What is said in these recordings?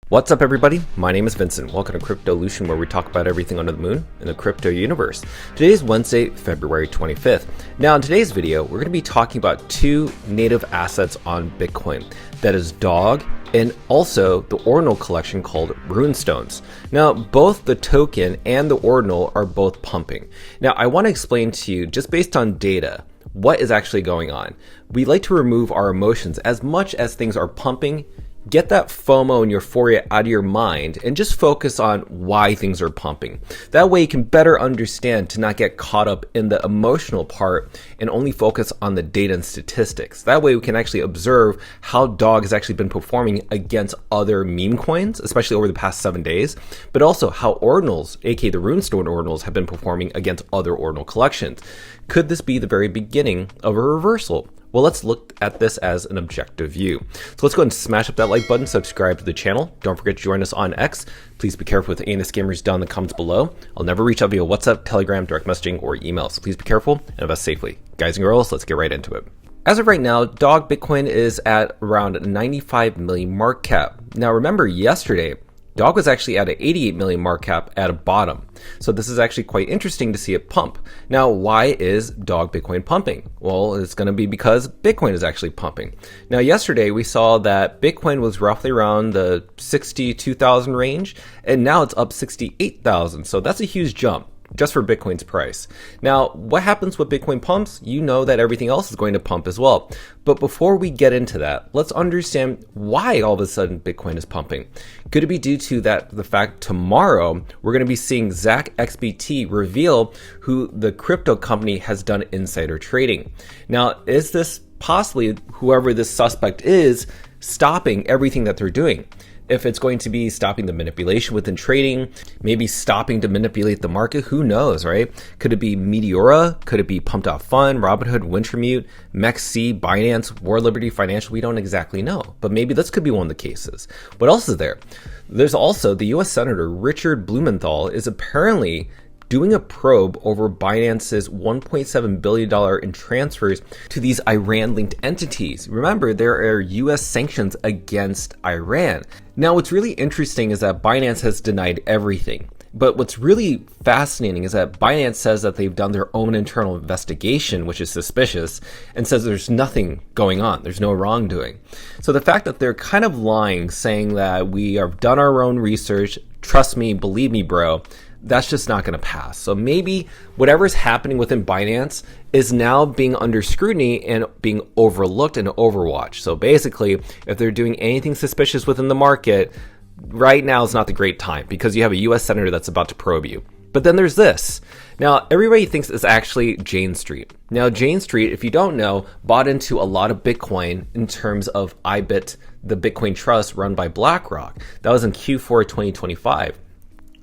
What's up everybody, my name is Vincent. Welcome to Cryptolution, where we talk about everything under the moon in the crypto universe. Today is Wednesday, February 25th. Now in today's video, we're going to be talking about two native assets on Bitcoin. That is Dog and also the ordinal collection called Runestones. Now both the token and the ordinal are both pumping. Now I want to explain to you, just based on data, what is actually going on. We like to remove our emotions as much as things are pumping. Get that FOMO and euphoria out of your mind and just focus on why things are pumping. That way you can better understand to not get caught up in the emotional part and only focus on the data and statistics. That way we can actually observe how Dog has actually been performing against other meme coins, especially over the past 7 days, but also how ordinals, aka the Runestone Ordinals, have been performing against other ordinal collections. Could this be the very beginning of a reversal? Well, let's look at this as an objective view. So let's go ahead and smash up that like button, subscribe to the channel. Don't forget to join us on X. Please be careful with any scammers down in the comments below. I'll never reach out via WhatsApp, Telegram, direct messaging, or email. So please be careful and invest safely. Guys and girls, let's get right into it. As of right now, Dog Bitcoin is at around 95 million market cap. Now remember, yesterday, Dog was actually at an 88 million market cap at a bottom. So this is actually quite interesting to see it pump. Now, why is Dog Bitcoin pumping? Well, it's going to be because Bitcoin is actually pumping. Now, yesterday we saw that Bitcoin was roughly around the 62,000 range, and now it's up 68,000. So that's a huge jump just for Bitcoin's price. Now, what happens with Bitcoin pumps? You know that everything else is going to pump as well. But before we get into that, let's understand why all of a sudden Bitcoin is pumping. Could it be due to the fact tomorrow we're going to be seeing Zach XBT reveal who the crypto company has done insider trading? Now, is this possibly whoever this suspect is stopping everything that they're doing? If it's going to be stopping the manipulation within trading, maybe stopping to manipulate the market, who knows, right? Could it be Meteora? Could it be Pumped Out Fund, Robinhood, Wintermute, MEXC, Binance, War Liberty Financial? We don't exactly know, but maybe this could be one of the cases. What else is there? There's also the US Senator Richard Blumenthal is apparently doing a probe over Binance's $1.7 billion in transfers to these Iran-linked entities. Remember, there are US sanctions against Iran. Now, what's really interesting is that Binance has denied everything. But what's really fascinating is that Binance says that they've done their own internal investigation, which is suspicious, and says there's nothing going on. There's no wrongdoing. So the fact that they're kind of lying, saying that we have done our own research, trust me, believe me, bro, that's just not going to pass. So maybe whatever's happening within Binance is now being under scrutiny and being overlooked and overwatched. So basically, if they're doing anything suspicious within the market, right now is not the great time because you have a US senator that's about to probe you. But then there's this. Now, everybody thinks it's actually Jane Street. Now, Jane Street, if you don't know, bought into a lot of Bitcoin in terms of IBIT, the Bitcoin trust run by BlackRock. That was in Q4 2025.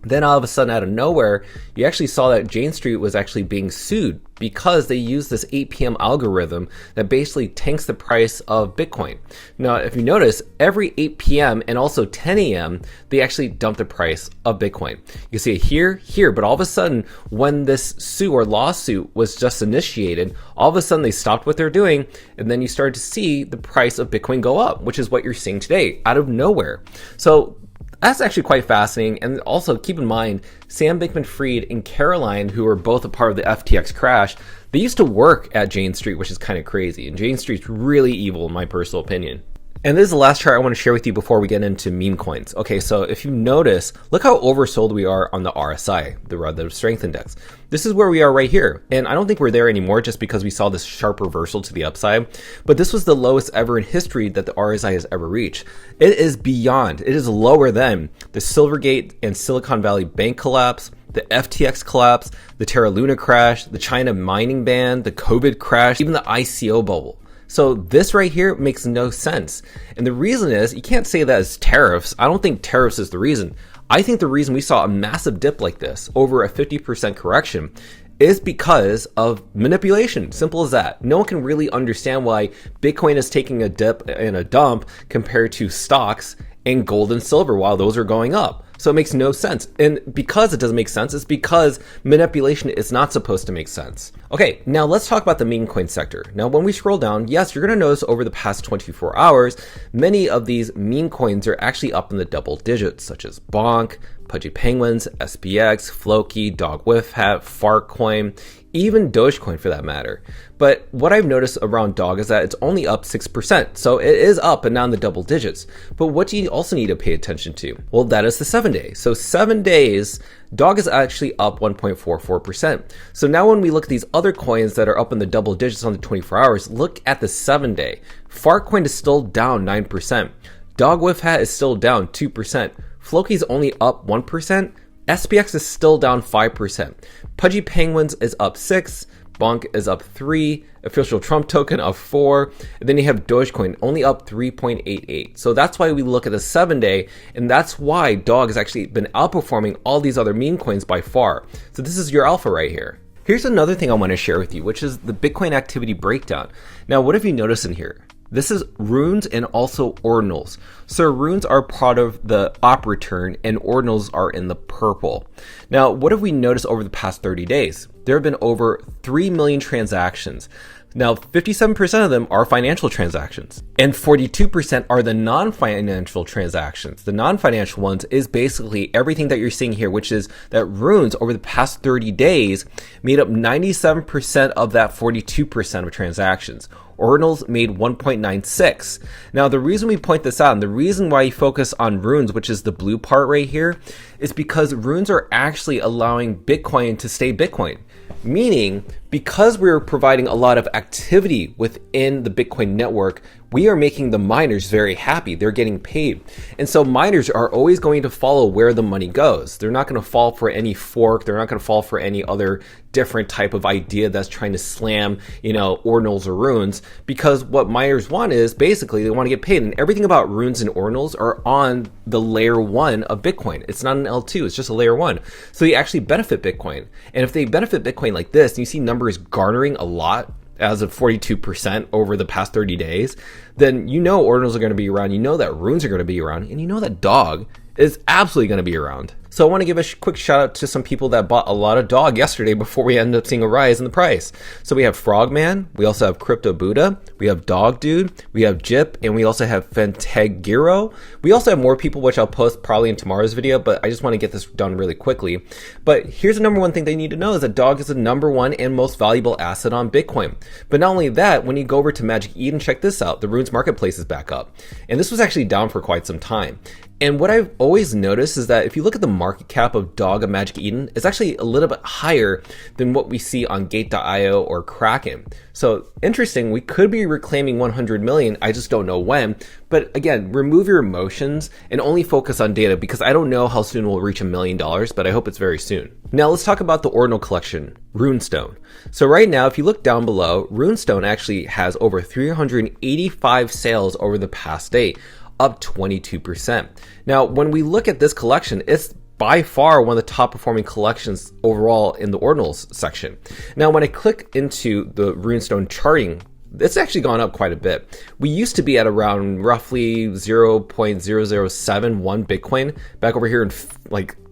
Then all of a sudden, out of nowhere, you actually saw that Jane Street was actually being sued because they used this 8 p.m. algorithm that basically tanks the price of Bitcoin. Now, if you notice, every 8 p.m. and also 10 a.m., they actually dump the price of Bitcoin. You see it here, but all of a sudden, when this suit or lawsuit was just initiated, all of a sudden they stopped what they're doing, and then you started to see the price of Bitcoin go up, which is what you're seeing today, out of nowhere. So that's actually quite fascinating. And also keep in mind, Sam Bankman-Fried and Caroline, who were both a part of the FTX crash, they used to work at Jane Street, which is kind of crazy. And Jane Street's really evil, in my personal opinion. And this is the last chart I want to share with you before we get into meme coins. Okay, so if you notice, look how oversold we are on the RSI, the Relative Strength Index. This is where we are right here. And I don't think we're there anymore just because we saw this sharp reversal to the upside. But this was the lowest ever in history that the RSI has ever reached. It is beyond, it is lower than the Silvergate and Silicon Valley Bank collapse, the FTX collapse, the Terra Luna crash, the China mining ban, the COVID crash, even the ICO bubble. So this right here makes no sense. And the reason is, you can't say that as tariffs. I don't think tariffs is the reason. I think the reason we saw a massive dip like this, over a 50% correction, is because of manipulation. Simple as that. No one can really understand why Bitcoin is taking a dip and a dump compared to stocks and gold and silver while those are going up. So it makes no sense. And because it doesn't make sense, it's because manipulation is not supposed to make sense. Okay, now let's talk about the meme coin sector. Now, when we scroll down, yes, you're going to notice over the past 24 hours, many of these meme coins are actually up in the double digits, such as Bonk, Pudgy Penguins, SPX, Floki, Dog Whiff Hat, Fartcoin, even Dogecoin for that matter. But what I've noticed around Dog is that it's only up 6%. So it is up and not in the double digits. But what do you also need to pay attention to? Well, that is the 7-day. So 7 days, Dog is actually up 1.44%. So now when we look at these other coins that are up in the double digits on the 24 hours, look at the 7-day. Fartcoin is still down 9%. Dog Whiff Hat is still down 2%. Floki's only up 1%. SPX is still down 5%. Pudgy Penguins is up 6%. Bonk is up 3%. Official Trump token up 4%. And then you have Dogecoin only up 3.88%. So that's why we look at the 7-day, and that's why Dog has actually been outperforming all these other meme coins by far. So this is your alpha right here. Here's another thing I want to share with you, which is the Bitcoin activity breakdown. Now, what have you noticed in here? This is runes and also ordinals. So runes are part of the op return and ordinals are in the purple. Now, what have we noticed over the past 30 days? There have been over 3 million transactions. Now, 57% of them are financial transactions and 42% are the non-financial transactions. The non-financial ones is basically everything that you're seeing here, which is that runes over the past 30 days made up 97% of that 42% of transactions. Ordinals made 1.96. Now, the reason we point this out and the reason why you focus on runes, which is the blue part right here, is because runes are actually allowing Bitcoin to stay Bitcoin. Meaning, because we're providing a lot of activity within the Bitcoin network, we are making the miners very happy. They're getting paid. And so miners are always going to follow where the money goes. They're not going to fall for any fork. They're not going to fall for any other different type of idea that's trying to slam, ordinals or runes, because what miners want is basically they want to get paid. And everything about runes and ordinals are on the layer 1 of Bitcoin. It's not an L2. It's just a layer 1. So they actually benefit Bitcoin. And if they benefit Bitcoin like this, and you see numbers garnering a lot, as of 42% over the past 30 days, then ordinals are going to be around, that runes are going to be around, and that Dog is absolutely going to be around. So I want to give a quick shout out to some people that bought a lot of Dog yesterday before we ended up seeing a rise in the price. So we have Frogman, we also have Crypto Buddha, we have Dog Dude, we have Jip, and we also have Fentegiro. We also have more people, which I'll post probably in tomorrow's video, but I just want to get this done really quickly. But here's the number one thing they need to know is that Dog is the number one and most valuable asset on Bitcoin. But not only that, when you go over to Magic Eden, check this out. The Runes Marketplace is back up. And this was actually down for quite some time. And what I've always noticed is that if you look at the market cap of Dog and Magic Eden, it's actually a little bit higher than what we see on Gate.io or Kraken. So interesting, we could be reclaiming 100 million. I just don't know when. But again, remove your emotions and only focus on data because I don't know how soon we'll reach $1 million, but I hope it's very soon. Now let's talk about the Ordinal collection, Runestone. So right now, if you look down below, Runestone actually has over 385 sales over the past day, up 22%. Now, when we look at this collection, it's by far one of the top performing collections overall in the Ordinals section. Now, when I click into the Runestone charting, it's actually gone up quite a bit. We used to be at around roughly 0.0071 Bitcoin back over here in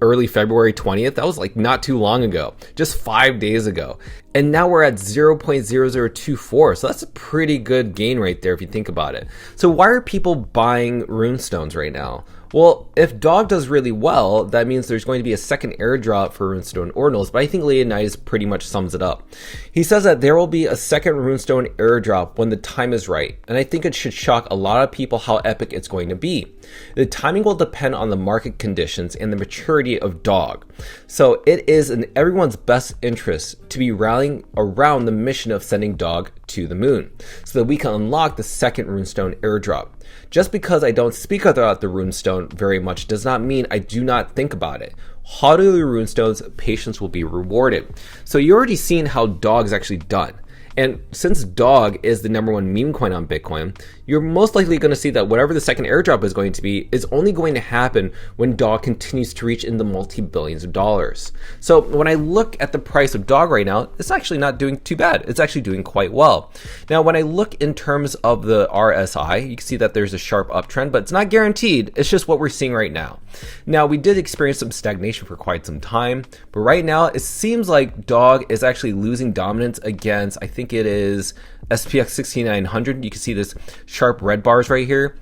early February 20th. That was not too long ago, just 5 days ago. And now we're at 0.0024. So that's a pretty good gain right there if you think about it. So why are people buying Runestones right now? Well, if Dog does really well, that means there's going to be a second airdrop for Runestone Ordinals, but I think Leonidas pretty much sums it up. He says that there will be a second Runestone airdrop when the time is right, and I think it should shock a lot of people how epic it's going to be. The timing will depend on the market conditions and the maturity of Dog. So it is in everyone's best interest to be rallying around the mission of sending Dog to the moon, so that we can unlock the second Runestone airdrop. Just because I don't speak about the Runestone very much does not mean I do not think about it. Hodl the Runestones, patience will be rewarded. So you already seen how Dog's actually done. And since dog is the #1 meme coin on Bitcoin, you're most likely going to see that whatever the second airdrop is going to be is only going to happen when dog continues to reach in the multi-billions of dollars. So when I look at the price of dog right now, it's actually not doing too bad. It's actually doing quite well. Now, when I look in terms of the RSI, you can see that there's a sharp uptrend, but it's not guaranteed. It's just what we're seeing right now. Now, we did experience some stagnation for quite some time, but right now it seems like dog is actually losing dominance against, I think it is SPX 6900. You can see this sharp red bars right here.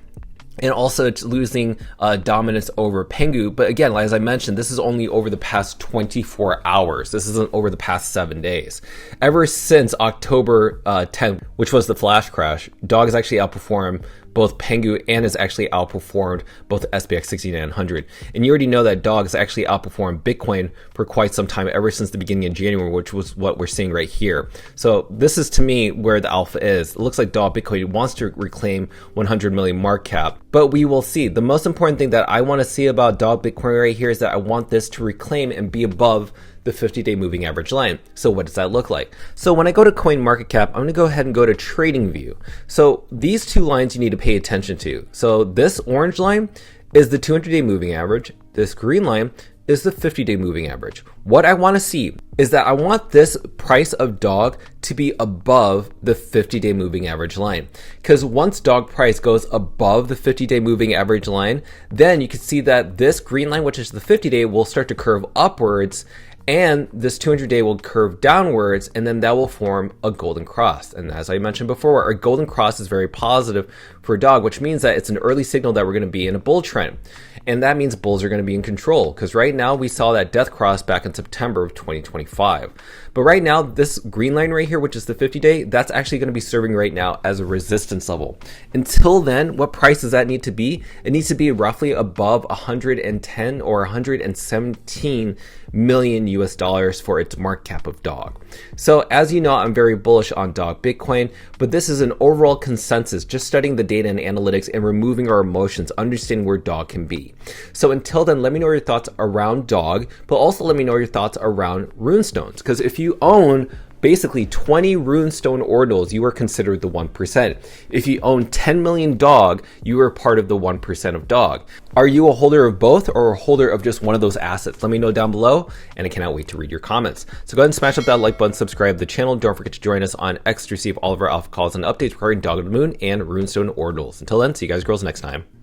And also it's losing dominance over Pengu. But again, as I mentioned, this is only over the past 24 hours. This isn't over the past 7 days. Ever since October 10th, which was the flash crash, dog has actually outperformed both Pengu and has actually outperformed both SPX 6900. And you already know that dog has actually outperformed Bitcoin for quite some time, ever since the beginning of January, which was what we're seeing right here. So this is, to me, where the alpha is. It looks like dog Bitcoin wants to reclaim 100 million market cap, but we will see. The most important thing that I want to see about dog Bitcoin right here is that I want this to reclaim and be above the 50-day moving average line. So what does that look like? So when I go to CoinMarketCap, I'm going to go ahead and go to Trading View. So these two lines you need to pay attention to. So this orange line is the 200-day moving average. This green line is the 50-day moving average. What I want to see is that I want this price of dog to be above the 50-day moving average line. Because once dog price goes above the 50-day moving average line, then you can see that this green line, which is the 50-day, will start to curve upwards, and this 200-day will curve downwards, and then that will form a golden cross. And as I mentioned before, a golden cross is very positive for dog, which means that it's an early signal that we're going to be in a bull trend. And that means bulls are going to be in control, because right now we saw that death cross back in September of 2025. But right now, this green line right here, which is the 50-day, that's actually going to be serving right now as a resistance level. Until then, what price does that need to be? It needs to be roughly above 110 or 117 million US dollars for its market cap of dog. So as you know, I'm very bullish on dog Bitcoin, but this is an overall consensus, just studying the data and analytics and removing our emotions, understanding where dog can be. So until then, let me know your thoughts around dog, but also let me know your thoughts around runestones, because if you own basically 20 Runestone Ordinals, you are considered the 1%. If you own 10 million dog, you are part of the 1% of dog. Are you a holder of both or a holder of just one of those assets? Let me know down below, and I cannot wait to read your comments. So go ahead and smash up that like button, subscribe to the channel. Don't forget to join us on X to receive all of our alpha calls and updates regarding Dog of the Moon and Runestone Ordinals. Until then, see you guys girls next time.